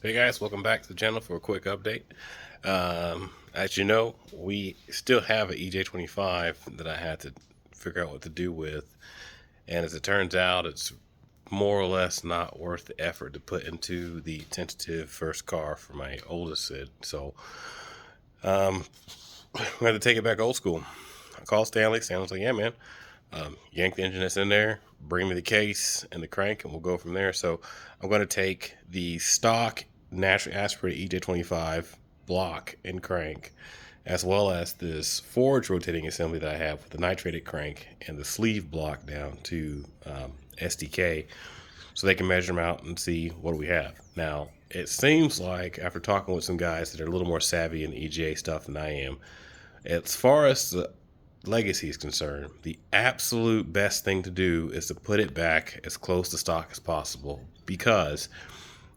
Hey guys, welcome back to the channel for a quick update. As you know, we still have an EJ25 that I had to figure out what to do with, and as it turns out, it's more or less not worth the effort to put into the tentative first car for my oldest kid. So we had to take it back old school. I called Stanley. Stanley's like, "Yeah, man, yank the engine that's in there, bring me the case and the crank, and we'll go from there." So I'm going to take the stock naturally aspirated EJ25 block and crank, as well as this forged rotating assembly that I have with the nitrated crank and the sleeve block down to SDK, so they can measure them out and see what we have. Now, it seems like after talking with some guys that are a little more savvy in EGA stuff than I am, as far as the legacy is concerned, the absolute best thing to do is to put it back as close to stock as possible, because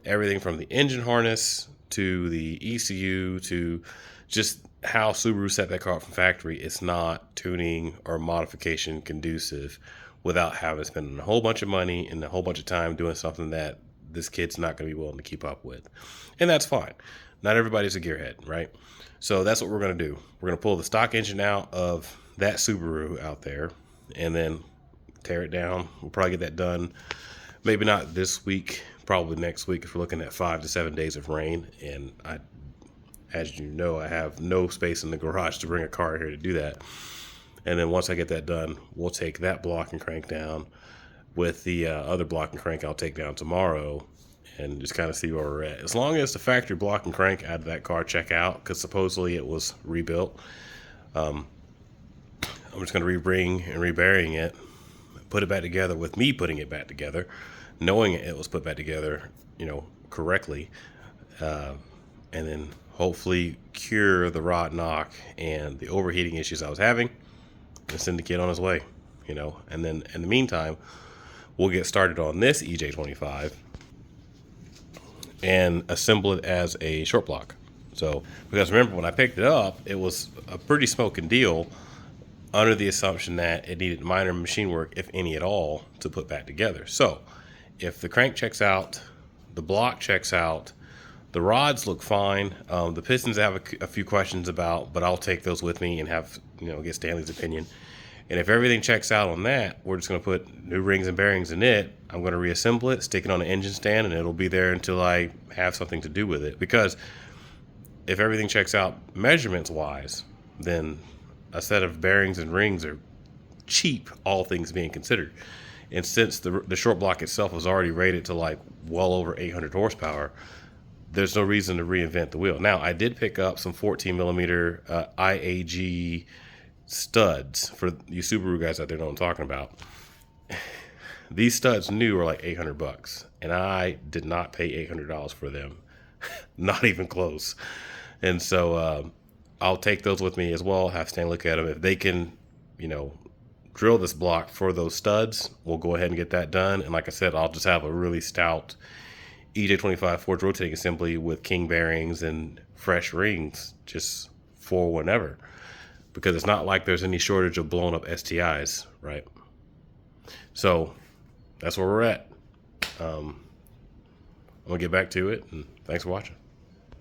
everything from the engine harness to the ECU to just how Subaru set that car up from factory, it's not tuning or modification conducive without having to spend a whole bunch of money and a whole bunch of time doing something that this kid's not going to be willing to keep up with. And that's fine. Not everybody's a gearhead, right? So that's what we're going to do. We're going to pull the stock engine out of that Subaru out there and then tear it down. We'll probably get that done, maybe not this week, probably next week, if we're looking at 5 to 7 days of rain. And as you know, I have no space in the garage to bring a car here to do that. And then once I get that done, we'll take that block and crank down with the other block and crank I'll take down tomorrow, and just kind of see where we're at. As long as the factory block and crank out of that car check out, because supposedly it was rebuilt, I'm just going to re-bring and reburying it, put it back together with me putting it back together, knowing it was put back together, correctly, and then hopefully cure the rod knock and the overheating issues I was having, and send the kid on his way, and then in the meantime, we'll get started on this EJ25 and assemble it as a short block. So, because remember, when I picked it up, it was a pretty smoking deal under the assumption that it needed minor machine work, if any at all, to put back together. So if the crank checks out, the block checks out, the rods look fine. The pistons I have a few questions about, but I'll take those with me and have, get Stanley's opinion. And if everything checks out on that, we're just going to put new rings and bearings in it. I'm going to reassemble it, stick it on an engine stand, and it'll be there until I have something to do with it. Because if everything checks out measurements-wise, then a set of bearings and rings are cheap, all things being considered. And since the short block itself was already rated to like well over 800 horsepower, there's no reason to reinvent the wheel. Now, I did pick up some 14 millimeter IAG studs. For you Subaru guys out there know what I'm talking about. These studs new are like $800, and I did not pay $800 for them. Not even close. And so I'll take those with me as well, have Stan look at them. If they can, drill this block for those studs, we'll go ahead and get that done. And like I said, I'll just have a really stout EJ25 forged rotating assembly with king bearings and fresh rings just for whenever. Because it's not like there's any shortage of blown up STIs, right? So that's where we're at. I'm going to get back to it, and thanks for watching.